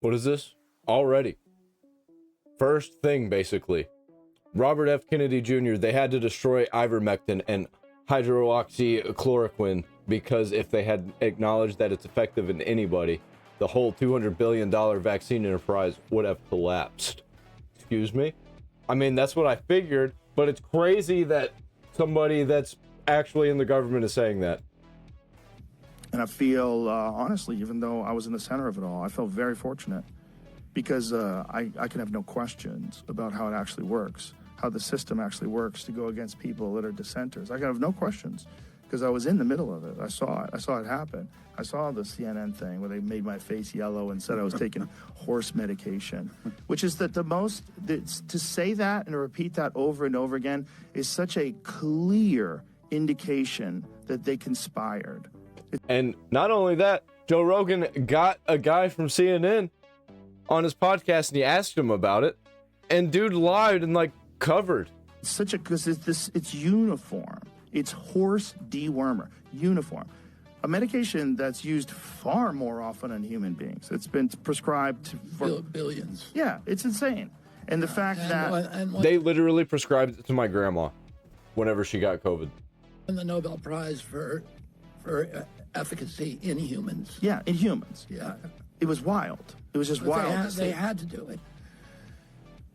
What is this? Already. First thing, basically. Robert F. Kennedy Jr., they had to destroy ivermectin and hydroxychloroquine because if they had acknowledged that it's effective in anybody, the whole $200 billion vaccine enterprise would have collapsed. Excuse me? I mean, that's what I figured, but it's crazy that somebody that's actually in the government is saying that. And I feel, honestly, even though I was in the center of it all, I felt very fortunate because I can have no questions about how it actually works, how the system actually works to go against people that are dissenters. I can have no questions because I was in the middle of it. I saw it. I saw it happen. I saw the CNN thing where they made my face yellow and said I was taking horse medication, which is that to say that and to repeat that over and over again is such a clear indication that they conspired. And not only that, Joe Rogan got a guy from CNN on his podcast and he asked him about it, and dude lied and covered. Because it's uniform. It's horse dewormer, uniform. A medication that's used far more often in human beings. It's been prescribed for billions. Yeah, it's insane. And the fact that they literally prescribed it to my grandma whenever she got COVID. And the Nobel Prize for efficacy in humans. Yeah, in humans. Yeah. It was wild. It was just wild. They had to do it.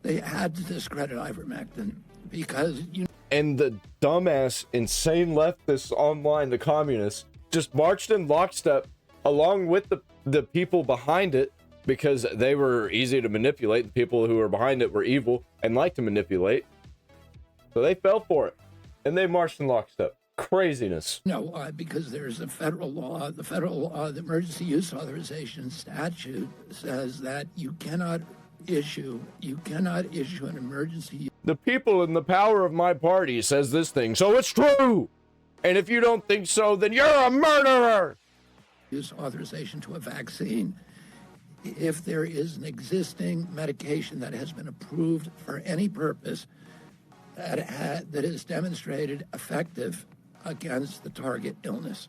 They had to discredit ivermectin because And the dumbass, insane leftists online, the communists, just marched in lockstep along with the people behind it because they were easy to manipulate. The people who were behind it were evil and liked to manipulate. So they fell for it. And they marched in lockstep. Craziness. No, because there's a federal law. The federal law, the emergency use authorization statute says that you cannot issue an emergency. The people in the power of my party says this thing, so it's true. And if you don't think so, then you're a murderer. Use authorization to a vaccine if there is an existing medication that has been approved for any purpose that is demonstrated effective against the target illness.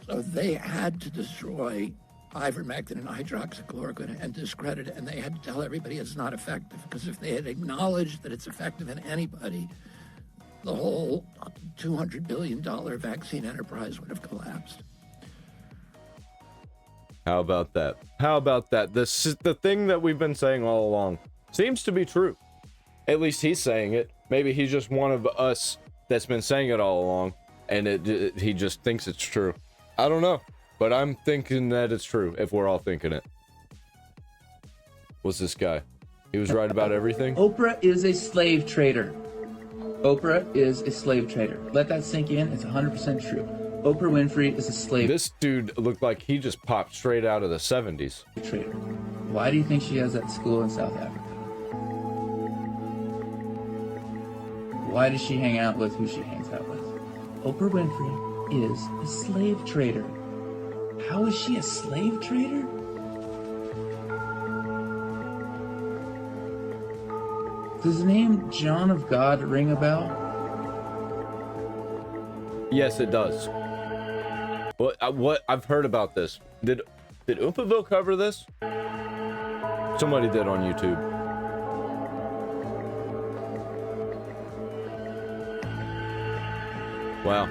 So they had to destroy ivermectin and hydroxychloroquine and discredit it, and they had to tell everybody it's not effective, because if they had acknowledged that it's effective in anybody, the whole $200 billion vaccine enterprise would have collapsed. How about that? How about that? The thing that we've been saying all along seems to be true. At least he's saying it. Maybe he's just one of us that's been saying it all along, and he just thinks it's true. I don't know, but I'm thinking that it's true if we're all thinking it. What's this guy? He was right about everything? Oprah is a slave trader. Oprah is a slave trader. Let that sink in. It's 100% true. Oprah Winfrey is a slave This dude looked like he just popped straight out of the 70s. trader. Why do you think she has that school in South Africa? Why does she hang out with who she hangs out with? Oprah Winfrey is a slave trader. How is she a slave trader? Does the name John of God ring a bell? Yes, it does. What I've heard about this. Did Oompa cover this? Somebody did on YouTube. Wow.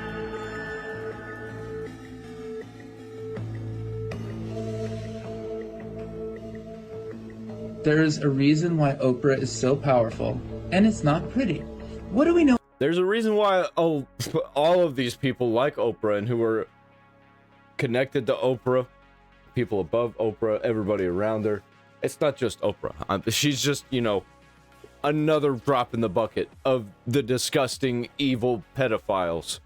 There's a reason why Oprah is so powerful, and it's not pretty. What do we know? There's a reason why all of these people like Oprah and who are connected to Oprah, people above Oprah, everybody around her. It's not just Oprah. She's just, another drop in the bucket of the disgusting, evil pedophiles.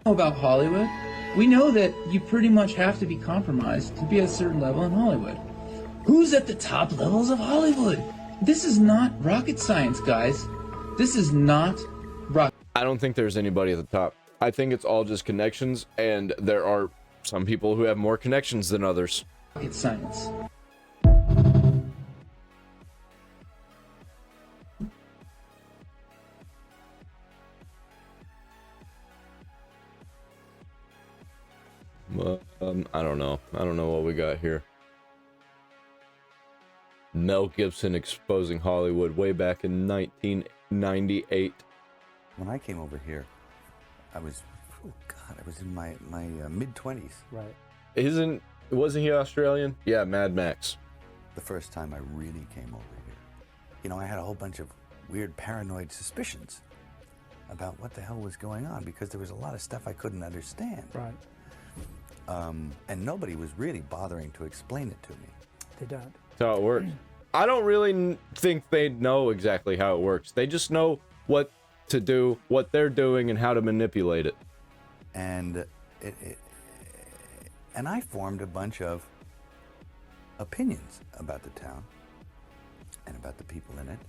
About Hollywood? We know that you pretty much have to be compromised to be at a certain level in Hollywood. Who's at the top levels of Hollywood? This is not rocket science, guys. This is not rocket. I don't think there's anybody at the top. I think it's all just connections, and there are some people who have more connections than others. Rocket science. I don't know. I don't know what we got here. Mel Gibson exposing Hollywood way back in 1998. When I came over here, I was in my mid-20s. Right. Wasn't he Australian? Yeah, Mad Max. The first time I really came over here. You know, I had a whole bunch of weird paranoid suspicions about what the hell was going on because there was a lot of stuff I couldn't understand. Right. And nobody was really bothering to explain it to me. They don't. That's how it works. I don't really think they know exactly how it works. They just know what to do, what they're doing, and how to manipulate it. And and I formed a bunch of opinions about the town and about the people in it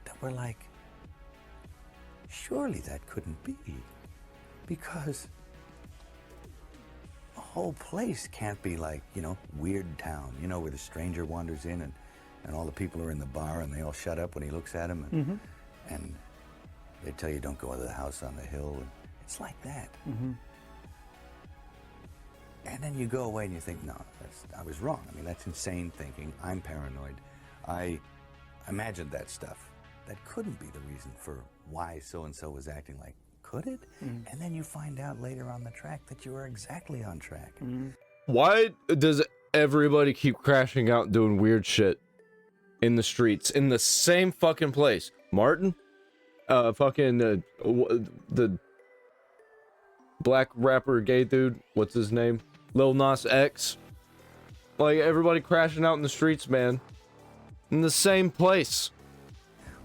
that were like, surely that couldn't be, because the whole place can't be like, you know, Weird Town, you know, where the stranger wanders in and all the people are in the bar and they all shut up when he looks at them and they tell you don't go to the house on the hill. And it's like that. And then you go away and you think, no, I was wrong. I mean, that's insane thinking. I'm paranoid. I imagined that stuff. That couldn't be the reason for why so-and-so was acting like, could it? And then you find out later on the track that you were exactly on track. Why does everybody keep crashing out and doing weird shit in the streets in the same fucking place? Martin? The black rapper gay dude, what's his name? Lil Nas X. Like, everybody crashing out in the streets, man. In the same place.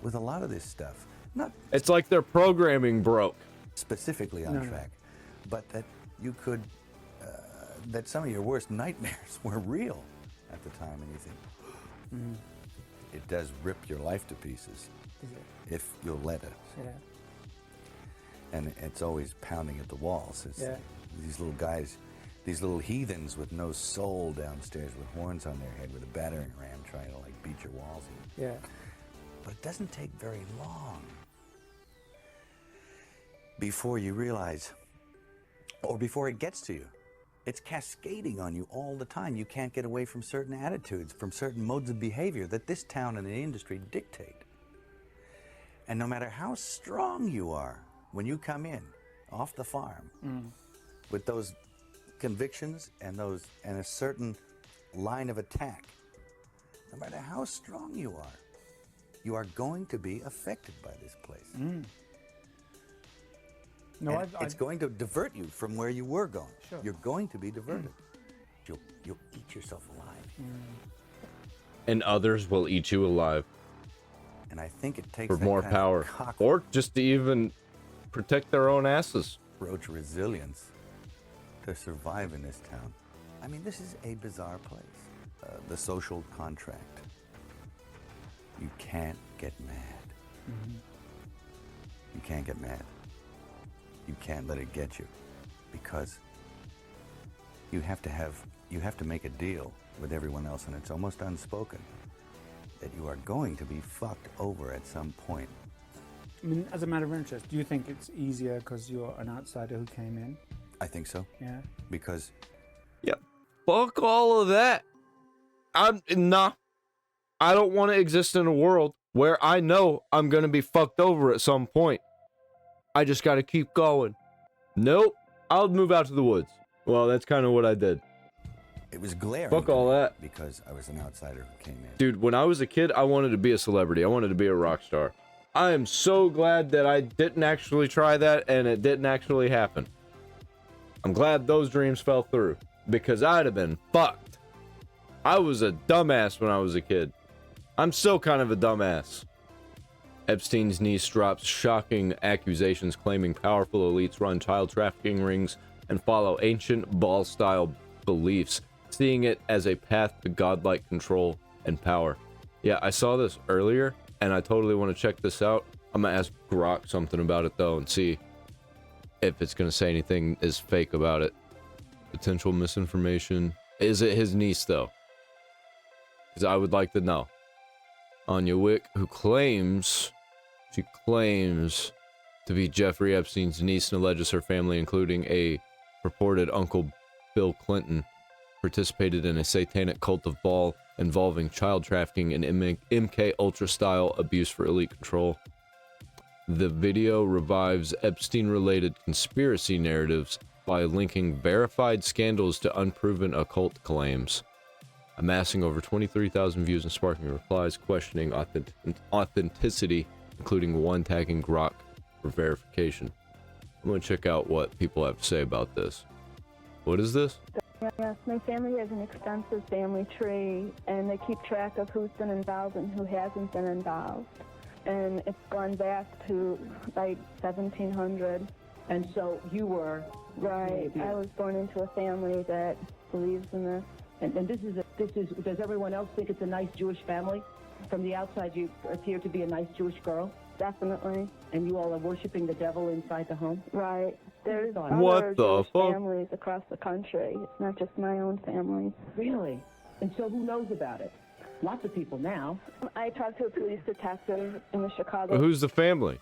With a lot of this stuff, not It's like their programming broke. specifically on track, but that you could, that some of your worst nightmares were real at the time, and you think, it does rip your life to pieces if you'll let it. Yeah. And it's always pounding at the walls. It's these little guys, these little heathens with no soul downstairs with horns on their head with a battering ram trying to like beat your walls in. Yeah. But it doesn't take very long before you realize, or before it gets to you. It's cascading on you all the time. You can't get away from certain attitudes, from certain modes of behavior that this town and the industry dictate. And no matter how strong you are, when you come in off the farm with those convictions and a certain line of attack, no matter how strong you are going to be affected by this place. No, it's going to divert you from where you were going. Sure. You're going to be diverted. You'll eat yourself alive. And others will eat you alive. And I think it takes For that more kind power. of cockroach Or just to even protect their own asses. resilience to survive in this town. I mean, this is a bizarre place. The social contract. You can't get mad. You can't get mad. You can't let it get you, because you have to make a deal with everyone else, and it's almost unspoken that you are going to be fucked over at some point. I mean, as a matter of interest, do you think it's easier because you're an outsider who came in? I think so. Yeah. Because Yeah. Fuck all of that. I don't want to exist in a world where I know I'm going to be fucked over at some point. I just got to keep going. Nope. I'll move out to the woods. Well, that's kind of what I did. it was glaring. Fuck to all me that. Because I was an outsider who came in. Dude, when I was a kid, I wanted to be a celebrity. I wanted to be a rock star. I am so glad that I didn't actually try that and it didn't actually happen. I'm glad those dreams fell through, because I'd have been fucked. I was a dumbass when I was a kid. I'm still kind of a dumbass. Epstein's niece drops shocking accusations claiming powerful elites run child trafficking rings and follow ancient Baal-style beliefs, seeing it as a path to godlike control and power. Yeah, I saw this earlier, and I totally want to check this out. I'm gonna ask Grok something about it, though, and see if it's gonna say anything is fake about it. Potential misinformation. Is it his niece, though? Because I would like to know. Anya Wick, who claims to be Jeffrey Epstein's niece and alleges her family, including a purported Uncle Bill Clinton, participated in a satanic cult of Baal involving child trafficking and MK Ultra style abuse for elite control. The video revives Epstein-related conspiracy narratives by linking verified scandals to unproven occult claims, amassing over 23,000 views and sparking replies questioning authenticity, including one tagging Grok for verification. I'm gonna check out what people have to say about this. What is this? Yes, my family has an extensive family tree, and they keep track of who's been involved and who hasn't been involved. And it's gone back to like 1700. And so you were right. I was born into a family that believes in this. And this is. Does everyone else think it's a nice Jewish family? From the outside, you appear to be a nice Jewish girl. Definitely. And you all are worshiping the devil inside the home. Right. There's what other the Jewish fuck? families across the country. It's not just my own family. Really? And so who knows about it? Lots of people now. I talked to a police detective in the Chicago Who's the family?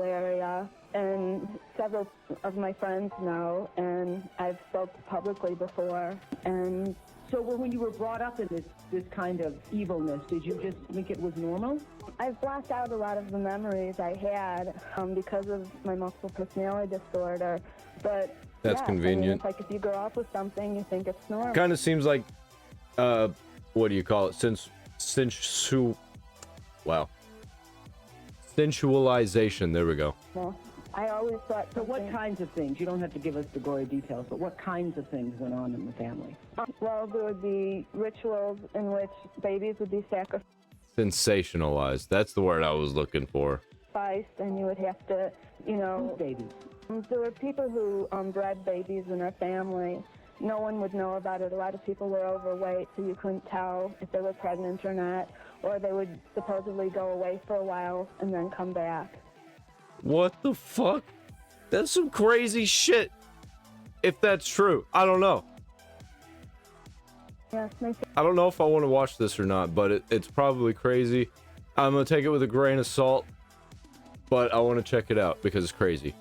area, and several of my friends know, and I've spoke publicly before. And so when you were brought up in this kind of evilness, did you just think it was normal? I've blocked out a lot of the memories I had because of my multiple personality disorder. But That's yeah, convenient. I mean, it's like if you grow up with something, you think it's normal. Kind of seems like, what do you call it? Sensualization. There we go. Well, I always thought. So what kinds of things? You don't have to give us the gory details, but what kinds of things went on in the family? Well, there would be rituals in which babies would be sacrificed, Sensationalized. That's the word I was looking for. and you would have to, Whose babies? There were people who bred babies in their family. No one would know about it. A lot of people were overweight, so you couldn't tell if they were pregnant or not. Or they would supposedly go away for a while and then come back. What the fuck? That's some crazy shit. If that's true, I don't know. Yes, I don't know if I want to watch this or not, but it's probably crazy. I'm gonna take it with a grain of salt, but I want to check it out because it's crazy.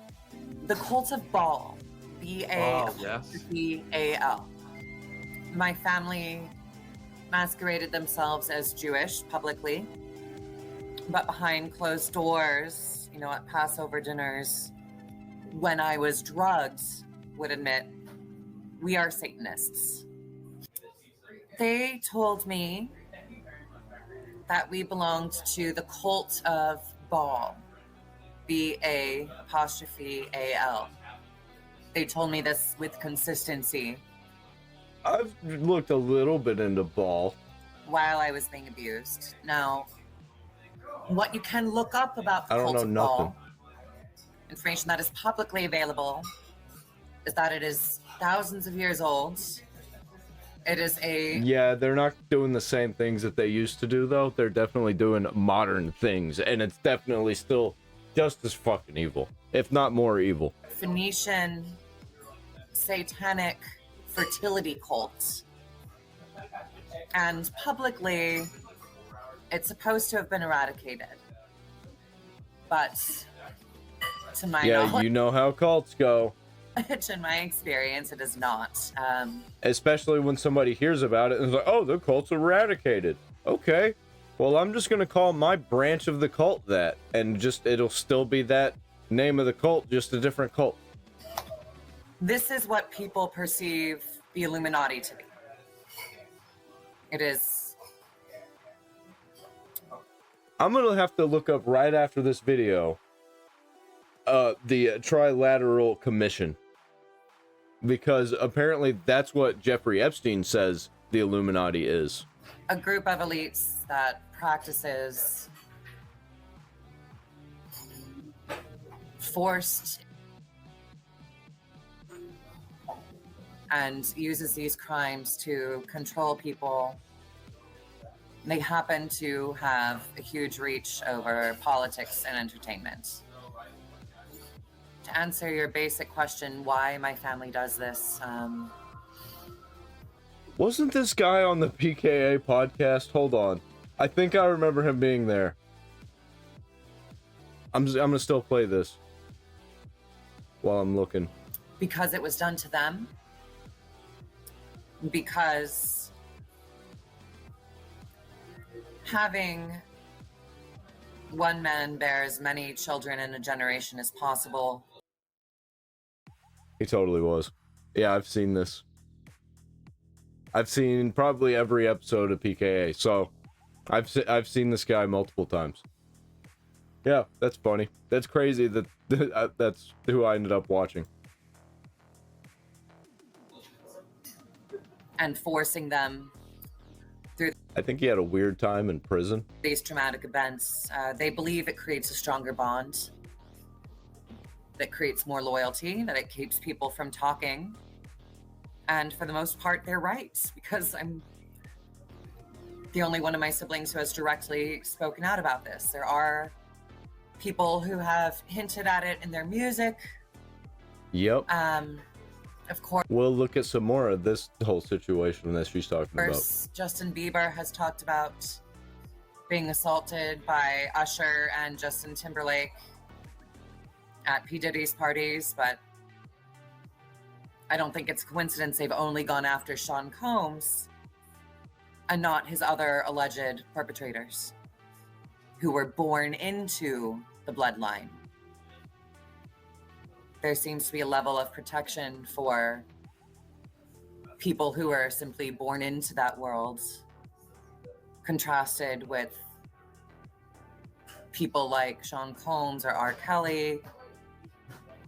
The Cult of Baal, B-A-L. My family masqueraded themselves as Jewish publicly, but behind closed doors, at Passover dinners, when I was drugged, would admit, we are Satanists. They told me that we belonged to the Cult of Baal, B-A''A''L. They told me this with consistency. I've looked a little bit into Baal. While I was being abused. Now, what you can look up about the Cult of Baal, information that is publicly available, is that it is thousands of years old. It is Yeah, they're not doing the same things that they used to do, though. They're definitely doing modern things, and it's definitely still just as fucking evil, if not more evil. Phoenician satanic fertility cult. And publicly, it's supposed to have been eradicated. But to my knowledge, you know how cults go. to my experience, it is not. Especially when somebody hears about it and is like, oh, the cult's eradicated. Okay, well, I'm just going to call my branch of the cult that, and it'll still be that name of the cult, just a different cult. This is what people perceive the Illuminati to be. It is. I'm going to have to look up right after this video the Trilateral Commission. Because apparently that's what Jeffrey Epstein says the Illuminati is. A group of elites that practices forced and uses these crimes to control people. They happen to have a huge reach over politics and entertainment. To answer your basic question, why my family does this, Wasn't this guy on the PKA podcast? Hold on. I think I remember him being there. I'm gonna still play this while I'm looking. because it was done to them, because having one man bear as many children in a generation as possible. He totally was. Yeah, I've seen this. I've seen probably every episode of PKA, so I've seen this guy multiple times. Yeah, that's funny. That's crazy that that's who I ended up watching. And forcing them through I think he had a weird time in prison. these traumatic events. They believe it creates a stronger bond, that creates more loyalty, that it keeps people from talking. And for the most part, they're right, because I'm the only one of my siblings who has directly spoken out about this. There are people who have hinted at it in their music. Yep. Of course, We'll look at some more of this whole situation that she's talking about. Justin Bieber has talked about being assaulted by Usher and Justin Timberlake at P. Diddy's parties, but I don't think it's a coincidence they've only gone after Sean Combs and not his other alleged perpetrators who were born into the bloodline. There seems to be a level of protection for people who are simply born into that world, contrasted with people like Sean Combs or R. Kelly,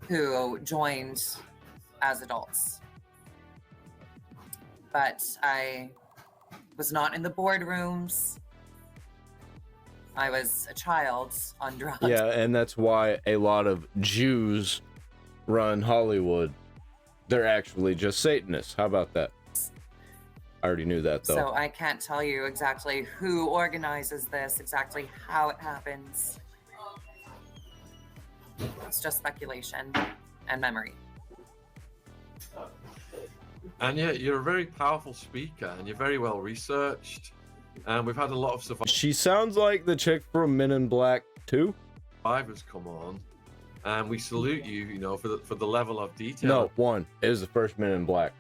who joined as adults. But I was not in the boardrooms. I was a child on drugs. Yeah, and that's why a lot of Jews run Hollywood. They're actually just Satanists. How about that? I already knew that, though. So I can't tell you exactly who organizes this, exactly how it happens. It's just speculation and memory. And yeah, you're a very powerful speaker, and you're very well researched. And we've had a lot of She sounds like the chick from Men in Black 2. survivors come on, and we salute you, you know, for the level of detail. No, 1. It was the first Men in Black.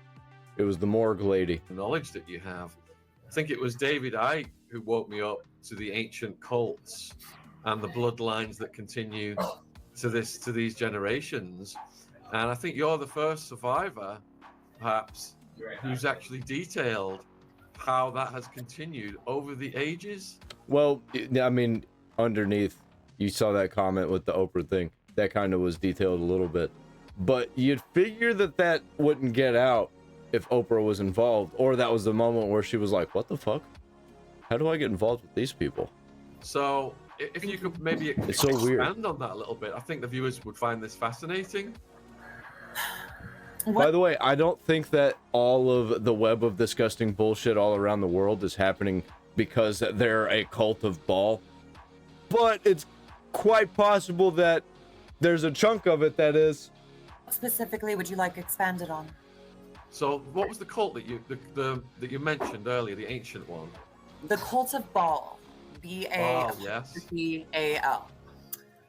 It was the morgue lady. The knowledge that you have. I think it was David Icke who woke me up to the ancient cults and the bloodlines that continue to these generations. And I think you're the first survivor, perhaps, who's actually detailed how that has continued over the ages. Well, I mean, underneath, you saw that comment with the Oprah thing. That kind of was detailed a little bit. But you'd figure that wouldn't get out if Oprah was involved, or that was the moment where she was like, what the fuck? How do I get involved with these people? So if you could maybe It's so weird. expand on that a little bit, I think the viewers would find this fascinating. By the way, I don't think that all of the web of disgusting bullshit all around the world is happening because they're a cult of Baal. But it's quite possible that there's a chunk of it that is. What specifically would you like expanded on? So what was the cult that you mentioned earlier, the ancient one? The cult of Baal. Baal, yes. B-A-L.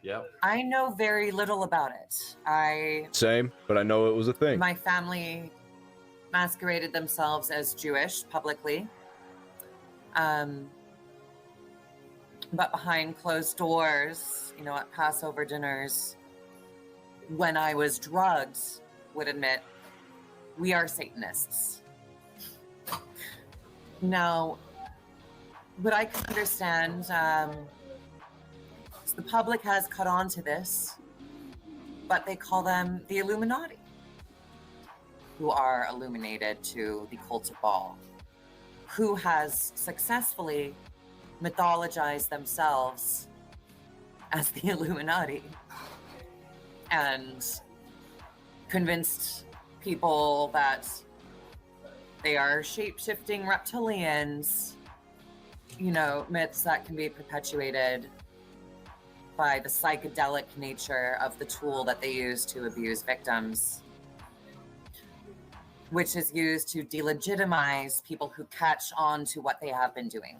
Yep. I know very little about it. Same, but I know it was a thing. My family masqueraded themselves as Jewish publicly. But behind closed doors, you know, at Passover dinners, when I was drugged, would admit, we are Satanists. Now, what I can understand, the public has caught on to this, but they call them the Illuminati, who are illuminated to the cult of Baal, who has successfully mythologized themselves as the Illuminati and convinced people that they are shape-shifting reptilians, you know, myths that can be perpetuated by the psychedelic nature of the tool that they use to abuse victims, which is used to delegitimize people who catch on to what they have been doing.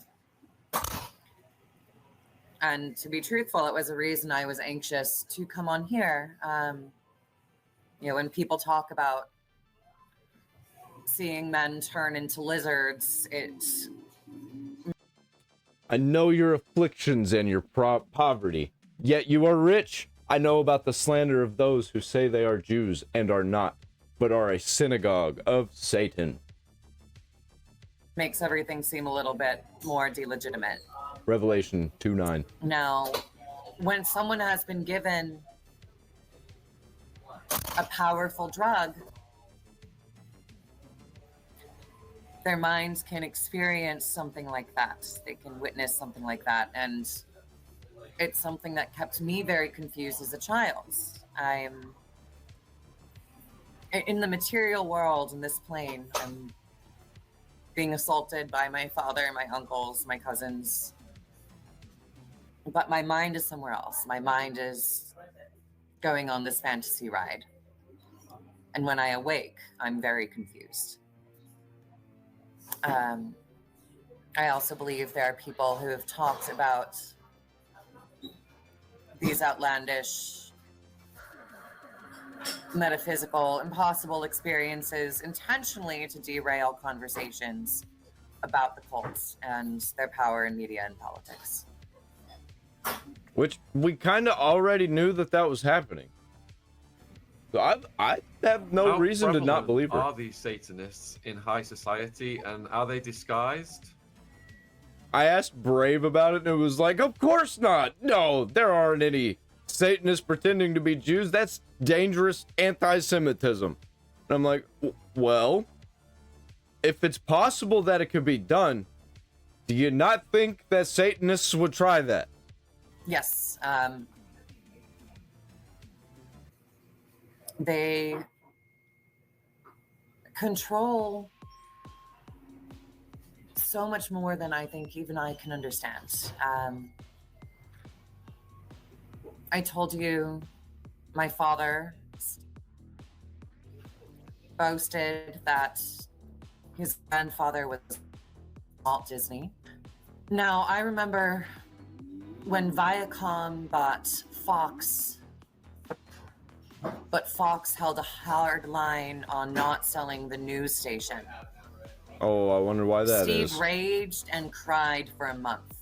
And to be truthful, it was a reason I was anxious to come on here. You know, when people talk about seeing men turn into lizards, I know your afflictions and your poverty, yet you are rich. I know about the slander of those who say they are Jews and are not, but are a synagogue of Satan. Makes everything seem a little bit more delegitimate. Revelation 2:9. Now, when someone has been given a powerful drug, their minds can experience something like that. They can witness something like that. And it's something that kept me very confused as a child. I'm in the material world, in this plane. I'm being assaulted by my father, my uncles, my cousins. But my mind is somewhere else. My mind is going on this fantasy ride. And when I awake, I'm very confused. I also believe there are people who have talked about these outlandish, metaphysical, impossible experiences intentionally to derail conversations about the cults and their power in media and politics. Which we kind of already knew that was happening. So I have no How reason to not prevalent believe her. are these Satanists in high society, and are they disguised? I asked Brave about it, and it was like, of course not. No, there aren't any Satanists pretending to be Jews. That's dangerous anti-Semitism. And I'm like, well, if it's possible that it could be done, do you not think that Satanists would try that? Yes. They control so much more than I think even I can understand. I told you my father boasted that his grandfather was Walt Disney. Now, I remember when Viacom bought Fox, but Fox held a hard line on not selling the news station. Oh, I wonder why that is. Steve raged and cried for a month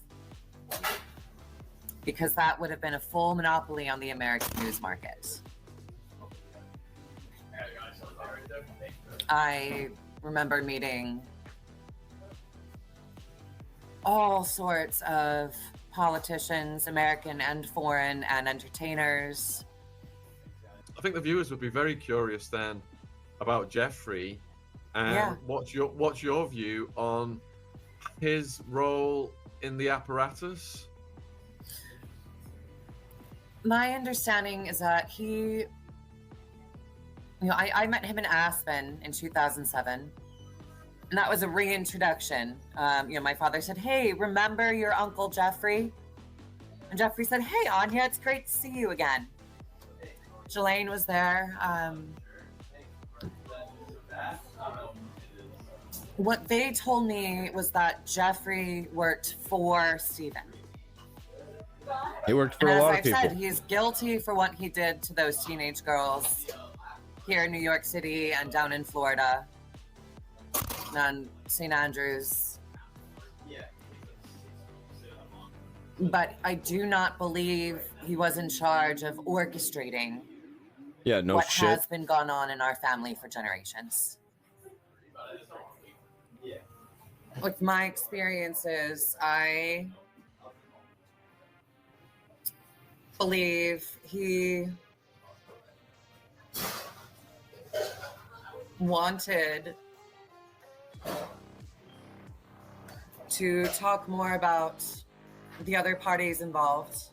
because that would have been a full monopoly on the American news market. I remember meeting all sorts of politicians, American and foreign, and entertainers. I think the viewers would be very curious then about Jeffrey, and what's your view on his role in the apparatus? My understanding is that he, I met him in Aspen in 2007, and that was a reintroduction. My father said, "Hey, remember your Uncle Jeffrey?" And Jeffrey said, "Hey, Anya, it's great to see you again." Jelaine was there. What they told me was that Jeffrey worked for Stephen. He worked for a lot of people. As I've said, he's guilty for what he did to those teenage girls here in New York City and down in Florida and St. Andrews. But I do not believe he was in charge of orchestrating what has been gone on in our family for generations. With my experiences, I believe he wanted to talk more about the other parties involved.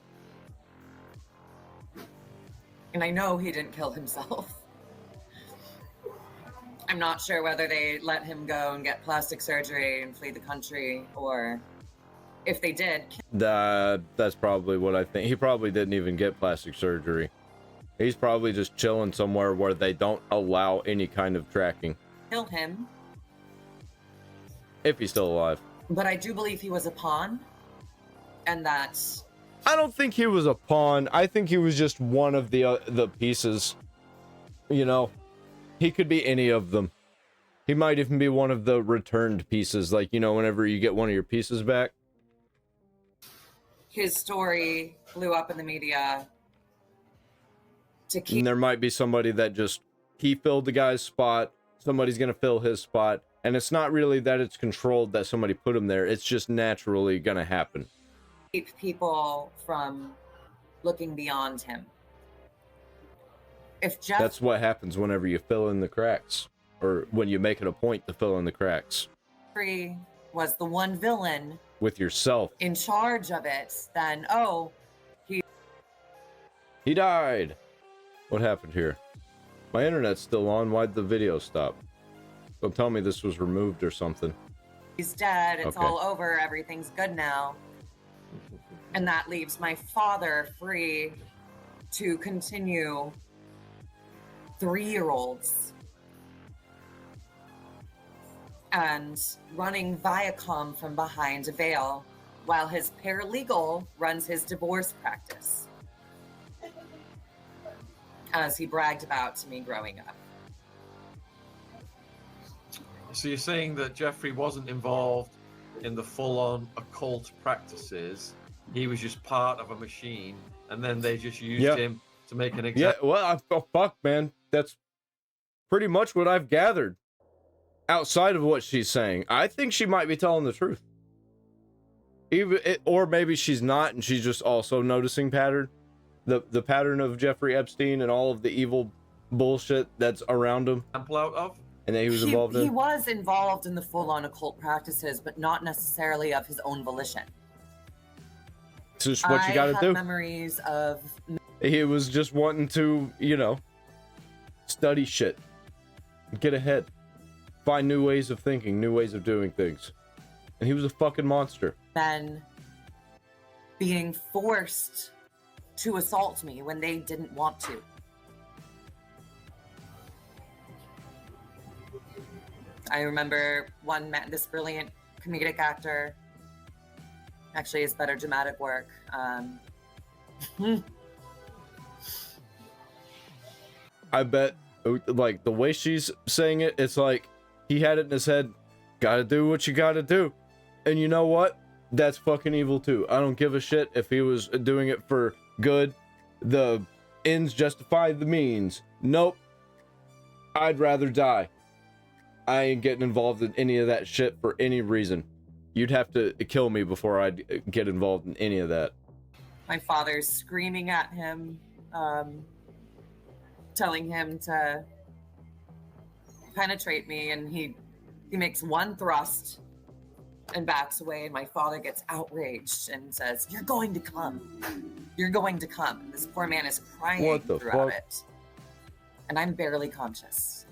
And I know he didn't kill himself. I'm not sure whether they let him go and get plastic surgery and flee the country, or if they did. That's probably what I think. He probably didn't even get plastic surgery. He's probably just chilling somewhere where they don't allow any kind of tracking. Kill him. If he's still alive. But I do believe he was a pawn, and that... I don't think he was a pawn. I think he was just one of the pieces. You know, he could be any of them. He might even be one of the returned pieces. Like, whenever you get one of your pieces back, his story blew up in the media to keep. And there might be somebody that just, he filled the guy's spot, somebody's gonna fill his spot, and it's not really that it's controlled that somebody put him there, it's just naturally gonna happen. Keep people from looking beyond him. If That's what happens whenever you fill in the cracks, or when you make it a point to fill in the cracks. Jeffrey was the one villain With yourself. in charge of it, then, He died! What happened here? My internet's still on, why'd the video stop? Don't tell me this was removed or something. he's dead, it's Okay. all over, everything's good now. And that leaves my father free to continue 3-year-olds and running Viacom from behind a veil while his paralegal runs his divorce practice, as he bragged about to me growing up. So you're saying that Jeffrey wasn't involved in the full-on occult practices. He was just part of a machine, and then they just used him to make an example. Yeah, well, oh, fuck, man. That's pretty much what I've gathered. Outside of what she's saying, I think she might be telling the truth. Or maybe she's not, and she's just also noticing the pattern of Jeffrey Epstein and all of the evil bullshit that's around him. Example out of? And that he was involved in. He was involved in the full-on occult practices, but not necessarily of his own volition. It's just what you gotta I do. have memories of. He was just wanting to, study shit. Get ahead. Find new ways of thinking, new ways of doing things. And he was a fucking monster. Men being forced to assault me when they didn't want to. I remember one man, this brilliant comedic actor, actually his better dramatic work. I bet, like, the way she's saying it, it's like he had it in his head, gotta do what you gotta do. And you know what? That's fucking evil too. I don't give a shit if he was doing it for good. The ends justify the means. Nope. I'd rather die. I ain't getting involved in any of that shit for any reason. You'd have to kill me before I'd get involved in any of that. My father's screaming at him, telling him to penetrate me, and he makes one thrust and backs away, and my father gets outraged and says, "You're going to come. You're going to come." And this poor man is crying What the throughout fuck? it. And I'm barely conscious.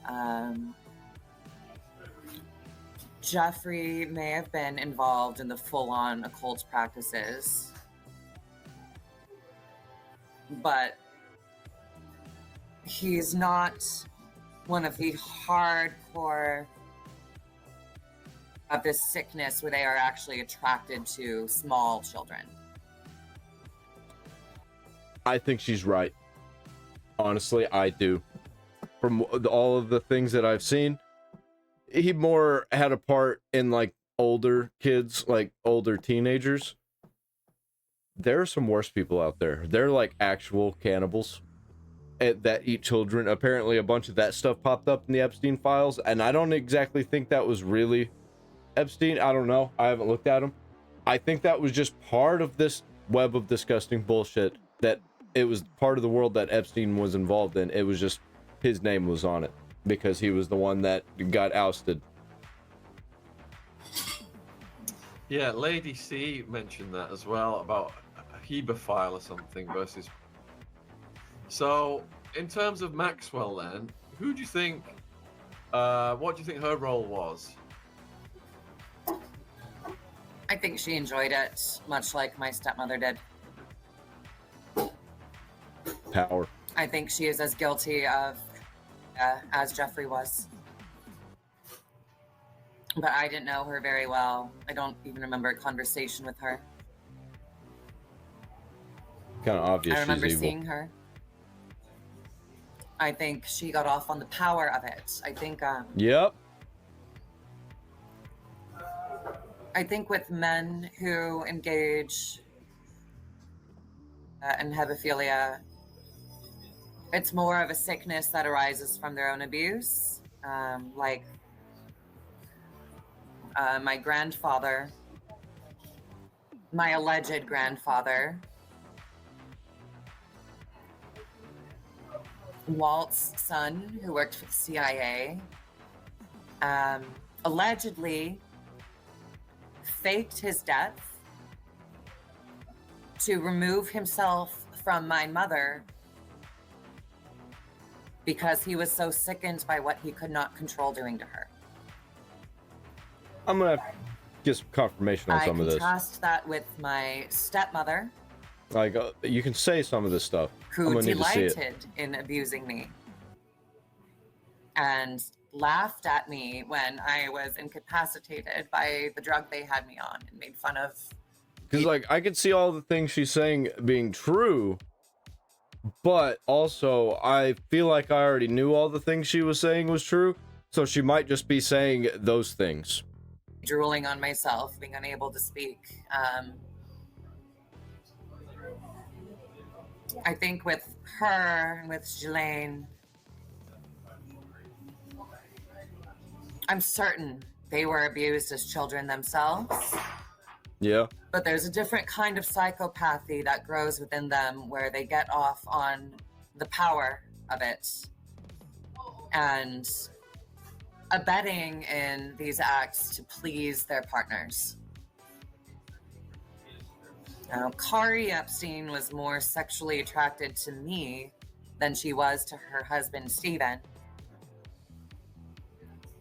Jeffrey may have been involved in the full-on occult practices, but he's not one of the hardcore of this sickness where they are actually attracted to small children. I think she's right. Honestly, I do. From all of the things that I've seen, he more had a part in, like, older kids, like older teenagers. There are some worse people out there. They're like actual cannibals that eat children. Apparently a bunch of that stuff popped up in the Epstein files, and I don't exactly think that was really Epstein. I don't know. I haven't looked at him. I think that was just part of this web of disgusting bullshit, that it was part of the world that Epstein was involved in. It was just his name was on it because he was the one that got ousted. Yeah, Lady C mentioned that as well about a hebephile or something versus. So, in terms of Maxwell, then, who do you think? What do you think her role was? I think she enjoyed it, much like my stepmother did. Power. I think she is as guilty of as Jeffrey was. But I didn't know her very well. I don't even remember a conversation with her. Kind of obvious I remember she's evil. seeing her. I think she got off on the power of it. Yep. I think with men who engage and hebephilia. It's more of a sickness that arises from their own abuse. Like my grandfather, my alleged grandfather, Walt's son, who worked for the CIA, allegedly faked his death to remove himself from my mother because he was so sickened by what he could not control doing to her. I'm gonna get some confirmation on some of this. I contrast that with my stepmother, Like, you can say some of this stuff. who delighted in abusing me and laughed at me when I was incapacitated by the drug they had me on and made fun of. Because, like, I could see all the things she's saying being true, but also I feel like I already knew all the things she was saying was true, so she might just be saying those things. Drooling on myself, being unable to speak. I think with her and with Ghislaine, I'm certain they were abused as children themselves. Yeah. But there's a different kind of psychopathy that grows within them where they get off on the power of it and abetting in these acts to please their partners. Now, Kari Epstein was more sexually attracted to me than she was to her husband, Steven.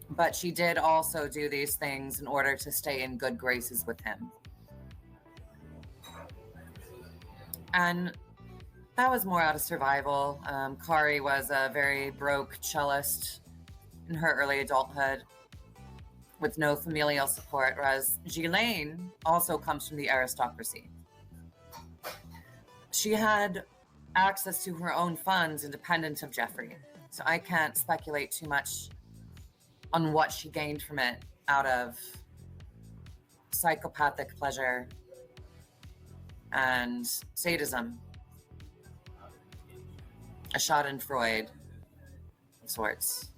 But she did also do these things in order to stay in good graces with him. And that was more out of survival. Kari was a very broke cellist in her early adulthood with no familial support, whereas Ghislaine also comes from the aristocracy. She had access to her own funds independent of Jeffrey, so I can't speculate too much on what she gained from it out of psychopathic pleasure and sadism. A schadenfreude of sorts.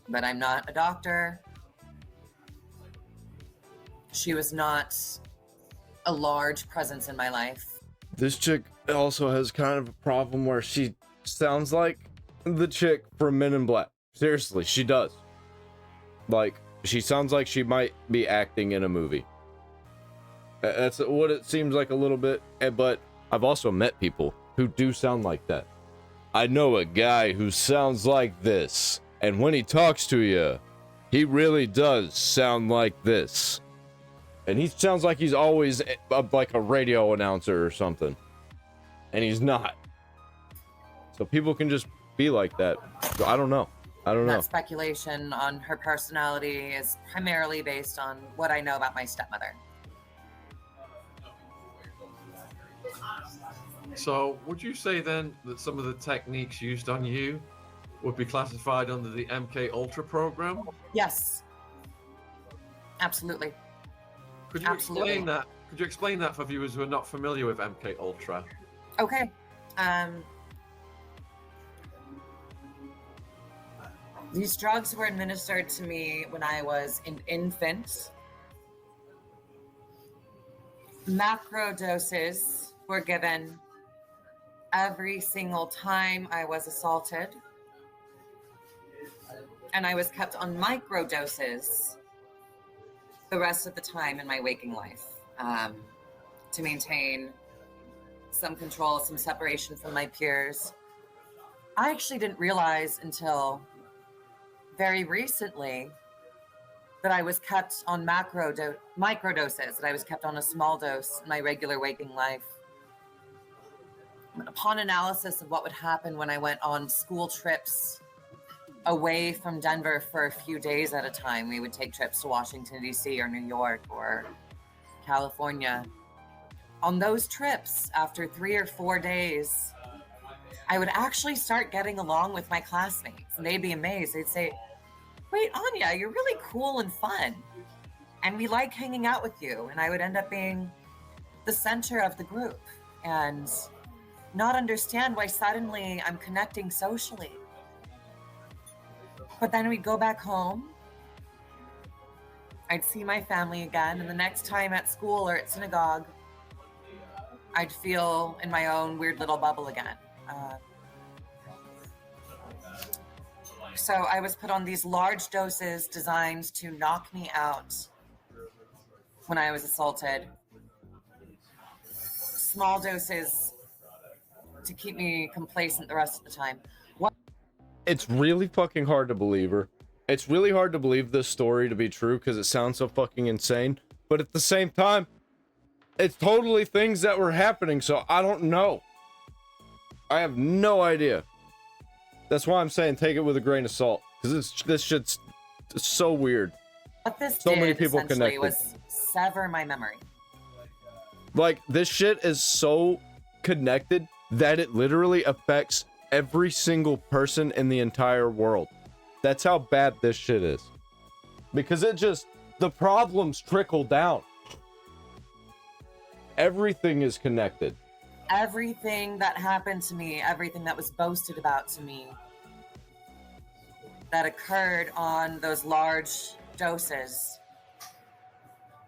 But I'm not a doctor. She was not a large presence in my life. This chick also has kind of a problem where she sounds like the chick from Men in Black. Seriously, she does. Like, she sounds like she might be acting in a movie. That's what it seems like a little bit, but I've also met people who do sound like that. I know a guy who sounds like this, and when he talks to you, he really does sound like this. And he sounds like he's always like a radio announcer or something. And he's not. So people can just be like that. So I don't know. That speculation on her personality is primarily based on what I know about my stepmother. So would you say then that some of the techniques used on you would be classified under the MK Ultra program? Yes. Absolutely. Could you explain that? Could you explain that for viewers who are not familiar with MK Ultra? Okay. These drugs were administered to me when I was an infant. Macro doses were given every single time I was assaulted. And I was kept on micro doses the rest of the time in my waking life to maintain some control, some separation from my peers. I actually didn't realize until very recently that I was kept on micro doses, that I was kept on a small dose in my regular waking life. Upon analysis of what would happen when I went on school trips away from Denver for a few days at a time, we would take trips to Washington, D.C. or New York or California. On those trips, after 3 or 4 days, I would actually start getting along with my classmates, and they'd be amazed. They'd say, "Wait, Anya, you're really cool and fun, and we like hanging out with you." And I would end up being the center of the group. and not understand why suddenly I'm connecting socially. But then we'd go back home, I'd see my family again, and the next time at school or at synagogue, I'd feel in my own weird little bubble again. So I was put on these large doses designed to knock me out when I was assaulted. Small doses to keep me complacent the rest of the time. It's really fucking hard to believe her. It's really hard to believe this story to be true because it sounds so fucking insane. But at the same time, it's totally things that were happening, so I don't know. I have no idea. That's why I'm saying take it with a grain of salt, because this shit's so weird. What this so did many people essentially connected. was sever my memory. Like, this shit is so connected that it literally affects every single person in the entire world. That's how bad this shit is. Because the problems trickle down. Everything is connected. Everything that happened to me, everything that was boasted about to me, that occurred on those large doses,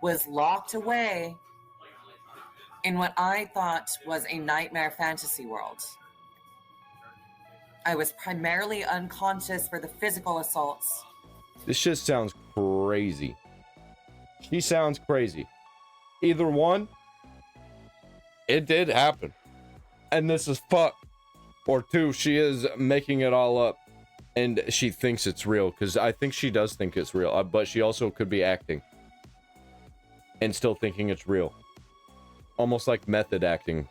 was locked away in what I thought was a nightmare fantasy world. I was primarily unconscious for the physical assaults. This shit sounds crazy. She sounds crazy. Either one, it did happen. And this is fucked. Or two, she is making it all up. And she thinks it's real. Because I think she does think it's real. But she also could be acting. And still thinking it's real. Almost like method acting.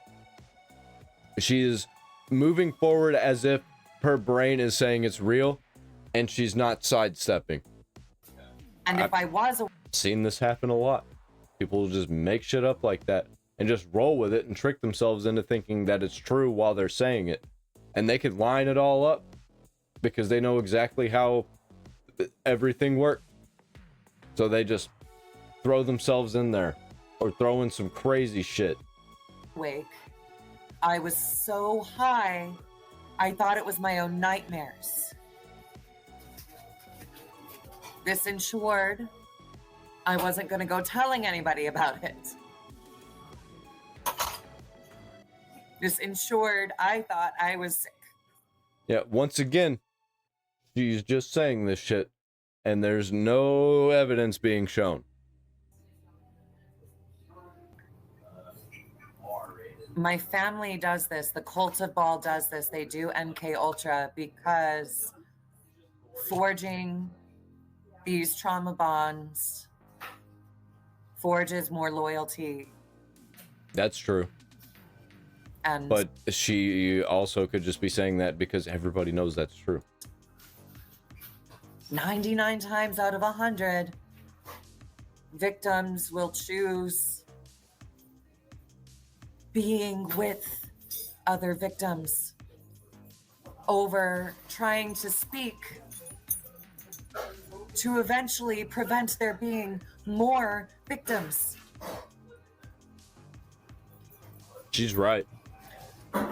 She is moving forward as if her brain is saying it's real. And she's not sidestepping. And if I was seen this happen a lot. People will just make shit up like that and just roll with it and trick themselves into thinking that it's true while they're saying it. And they can line it all up because they know exactly how everything works. So they just throw themselves in there or throw in some crazy shit. awake, I was so high, I thought it was my own nightmares. This ensured I wasn't going to go telling anybody about it. This ensured I thought I was sick. Yeah, once again, she's just saying this shit, and there's no evidence being shown. My family does this. The Cult of Ball does this. They do MK Ultra because forging these trauma bonds forges more loyalty. That's true. And but she also could just be saying that because everybody knows that's true. 99 times out of 100, victims will choose being with other victims over trying to speak to eventually prevent there being more victims. She's right.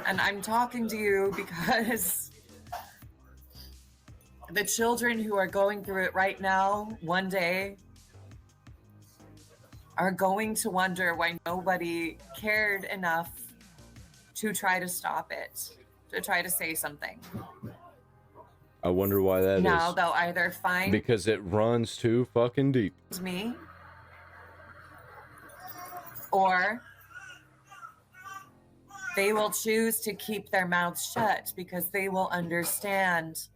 And I'm talking to you because the children who are going through it right now, one day, are going to wonder why nobody cared enough to try to stop it, to try to say something. I wonder why that is. Now they'll either find because it runs too fucking deep. Me, or they will choose to keep their mouths shut because they will understand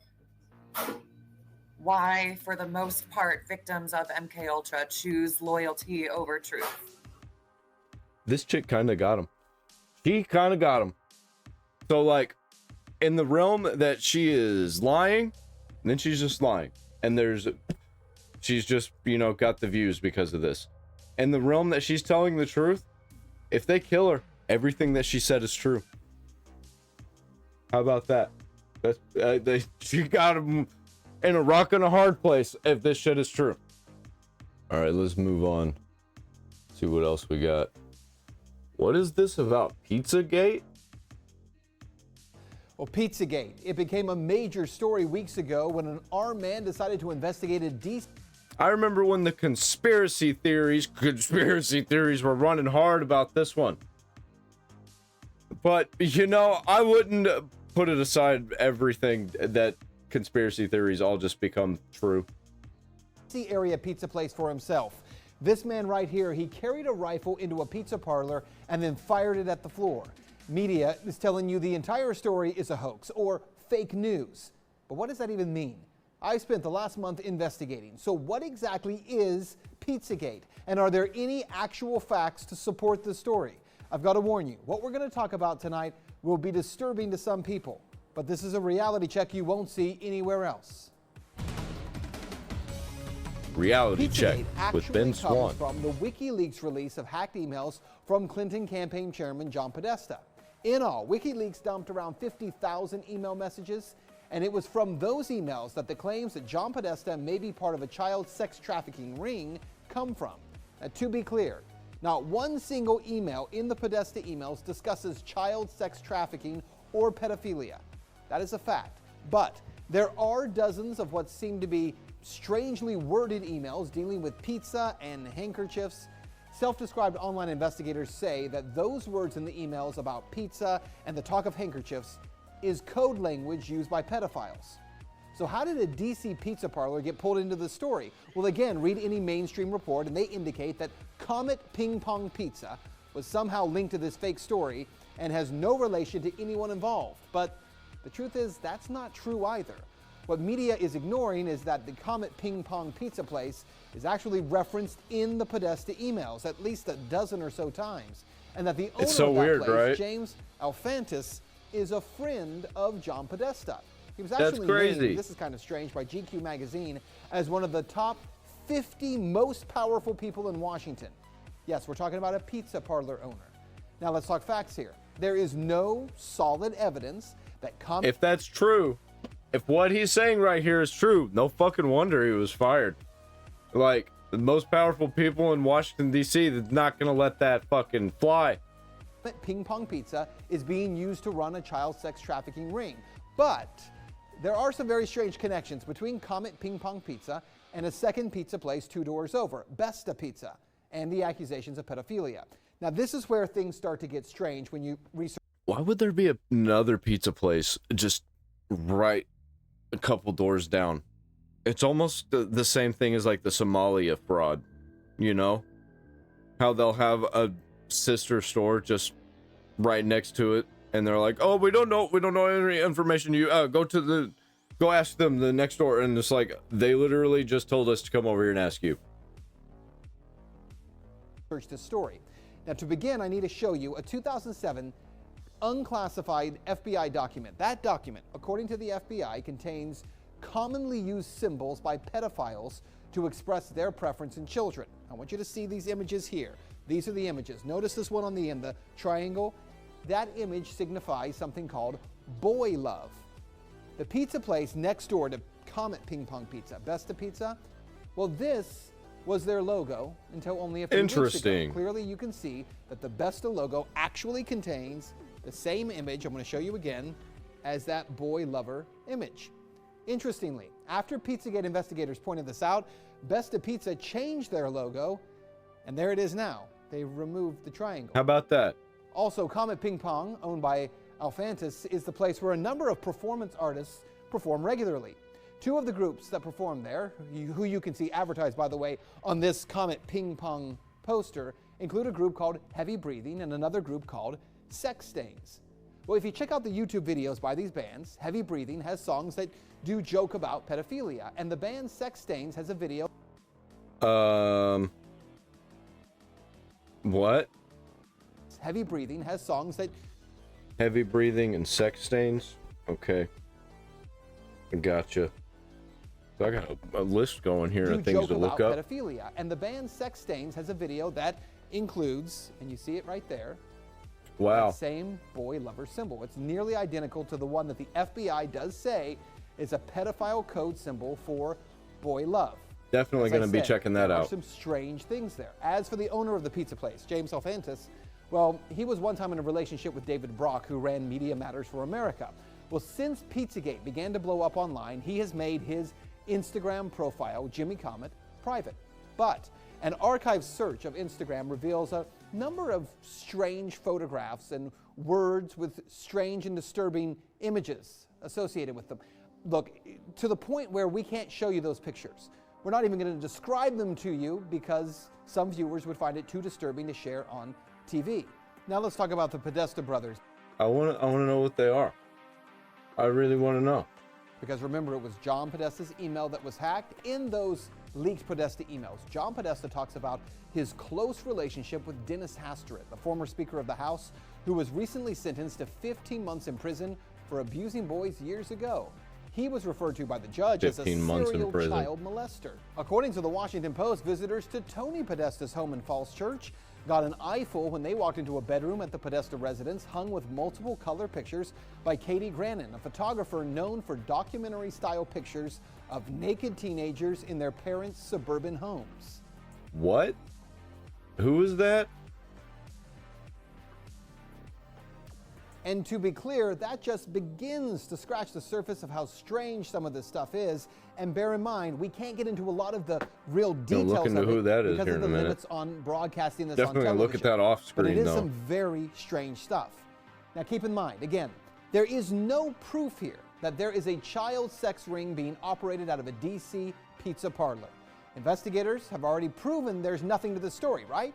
why, for the most part, victims of MK Ultra choose loyalty over truth. This chick kind of got him. She kind of got him. So, like, in the realm that she is lying, and then she's just lying. And she's just, got the views because of this. In the realm that she's telling the truth, if they kill her, everything that she said is true. How about that? She got him in a rock and a hard place if this shit is true. All right, let's move on. See what else we got. What is this about Pizzagate? Well, Pizzagate, it became a major story weeks ago when an armed man decided to investigate a DC. I remember when the conspiracy theories were running hard about this one. But, you know, I wouldn't put it aside everything that conspiracy theories all just become true. Area pizza place for himself. This man right here, he carried a rifle into a pizza parlor and then fired it at the floor. Media is telling you the entire story is a hoax or fake news. But what does that even mean? I spent the last month investigating. So what exactly is Pizzagate? And are there any actual facts to support the story? I've got to warn you, what we're going to talk about tonight will be disturbing to some people. But this is a reality check you won't see anywhere else. Reality check Pizzagate with Ben actually Swan. comes from the WikiLeaks release of hacked emails from Clinton campaign chairman John Podesta. In all, WikiLeaks dumped around 50,000 email messages, and it was from those emails that the claims that John Podesta may be part of a child sex trafficking ring come from. Now, to be clear, not one single email in the Podesta emails discusses child sex trafficking or pedophilia. That is a fact. But there are dozens of what seem to be strangely worded emails dealing with pizza and handkerchiefs. Self-described online investigators say that those words in the emails about pizza and the talk of handkerchiefs is code language used by pedophiles. So how did a DC pizza parlor get pulled into the story? Well, again, read any mainstream report and they indicate that Comet Ping Pong Pizza was somehow linked to this fake story and has no relation to anyone involved. But the truth is that's not true either. What media is ignoring is that the Comet Ping Pong Pizza place is actually referenced in the Podesta emails at least a dozen or so times, and that the owner It's so of that weird, place, right? James Alfantis, is a friend of John Podesta. He was That's actually crazy. named, this is kind of strange, by GQ magazine as one of the top 50 most powerful people in Washington. Yes, we're talking about a pizza parlor owner. Now let's talk facts here. There is no solid evidence that Comet... If that's true, if what he's saying right here is true, no fucking wonder he was fired. Like, the most powerful people in Washington, D.C., they're not gonna let that fucking fly. Ping Pong Pizza is being used to run a child sex trafficking ring. But there are some very strange connections between Comet Ping Pong Pizza and a second pizza place 2 doors over, Besta Pizza, and the accusations of pedophilia. Now, this is where things start to get strange when you research. Why would there be another pizza place just right a couple doors down? It's almost the same thing as like the Somalia fraud, you know? How they'll have a sister store just right next to it, and they're like, oh, we don't know any information. You go ask them the next door, and it's like they literally just told us to come over here and ask you. Search this story. Now, to begin, I need to show you a 2007 unclassified FBI document. That document, according to the FBI, contains commonly used symbols by pedophiles to express their preference in children. I want you to see these images here. These are the images. Notice this one on the end, the triangle. That image signifies something called boy love. The pizza place next door to Comet Ping Pong Pizza, Besta Pizza, well, this was their logo until only a few weeks ago. Clearly, you can see that the Besta logo actually contains the same image, I'm going to show you again, as that boy lover image. Interestingly, after Pizzagate investigators pointed this out, Besta Pizza changed their logo, and there it is now. They removed the triangle. How about that? Also, Comet Ping Pong, owned by Alfantis, is the place where a number of performance artists perform regularly. 2 of the groups that perform there, who you can see advertised, by the way, on this Comet Ping Pong poster, include a group called Heavy Breathing and another group called Sex Stains. Well, if you check out the YouTube videos by these bands, Heavy Breathing has songs that do joke about pedophilia, and the band Sex Stains has a video. What? Heavy Breathing has songs that... Heavy Breathing and Sex Stains? Okay. Gotcha. So I got a list going here of things to look up. Pedophilia, and the band Sex Stains has a video that includes, and you see it right there, wow, that same boy lover symbol. It's nearly identical to the one that the FBI does say is a pedophile code symbol for boy love. Definitely going to be checking that there out. Are some strange things there. As for the owner of the pizza place, James Alfantis, Well, he was one time in a relationship with David Brock, who ran Media Matters for America. Well, since Pizzagate began to blow up online, he has made his Instagram profile, Jimmy Comet, private. But an archive search of Instagram reveals a number of strange photographs and words with strange and disturbing images associated with them. Look, to the point where we can't show you those pictures. We're not even going to describe them to you because some viewers would find it too disturbing to share on TV. Now let's talk about the Podesta brothers. I want to know what they are. I really want to know. Because remember, it was John Podesta's email that was hacked. In those leaked Podesta emails, John Podesta talks about his close relationship with Dennis Hastert, the former Speaker of the House, who was recently sentenced to 15 months in prison for abusing boys years ago. He was referred to by the judge as a serial child molester. According to the Washington Post, visitors to Tony Podesta's home in Falls Church got an eyeful when they walked into a bedroom at the Podesta residence hung with multiple color pictures by Katie Grannon, a photographer known for documentary-style pictures of naked teenagers in their parents' suburban homes. What? Who is that? And to be clear, that just begins to scratch the surface of how strange some of this stuff is. And bear in mind, we can't get into a lot of the real details look into of who it that is because here of in a the minute. limits on broadcasting this Definitely on television. look at that off screen, but it is though. some very strange stuff. Now keep in mind, again, there is no proof here that there is a child sex ring being operated out of a DC pizza parlor. Investigators have already proven there's nothing to the story, right?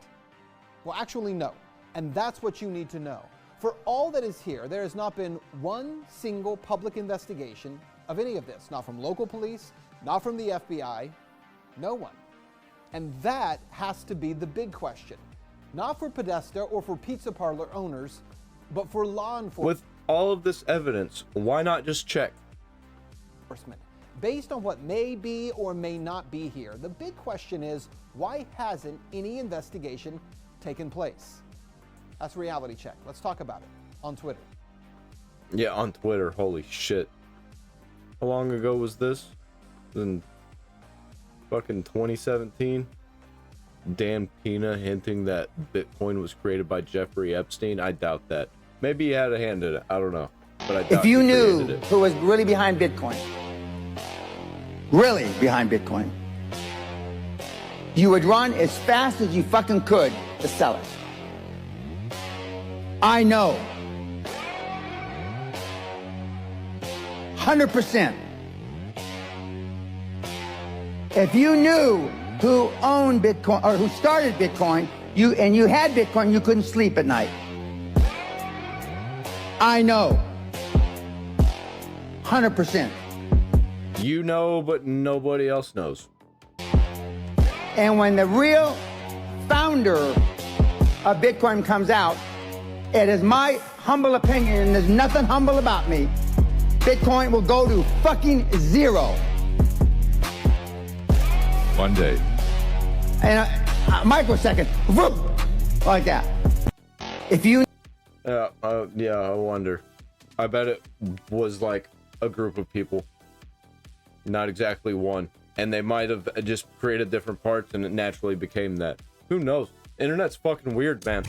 Well, actually, no. And that's what you need to know. For all that is here, there has not been one single public investigation of any of this. Not from local police, not from the FBI, no one. And that has to be the big question. Not for Podesta or for pizza parlor owners, but for law enforcement. With all of this evidence, why not just check? Based on what may be or may not be here, the big question is, why hasn't any investigation taken place? That's Reality Check. Let's talk about it on Twitter. Yeah, on Twitter. Holy shit. How long ago was this? In fucking 2017? Dan Pena hinting that Bitcoin was created by Jeffrey Epstein. I doubt that. Maybe he had a hand in it. I don't know. But I doubt if you he knew created it. who was really behind Bitcoin, you would run as fast as you fucking could to sell it. I know. 100%. If you knew who owned Bitcoin or who started Bitcoin, and you had Bitcoin, you couldn't sleep at night. I know. 100%. You know, but nobody else knows. And when the real founder of Bitcoin comes out, it is my humble opinion, and there's nothing humble about me, Bitcoin will go to fucking zero. One day. And a microsecond, whoop, like that. If you... yeah, I wonder. I bet it was like a group of people. Not exactly one. And they might have just created different parts and it naturally became that. Who knows? Internet's fucking weird, man.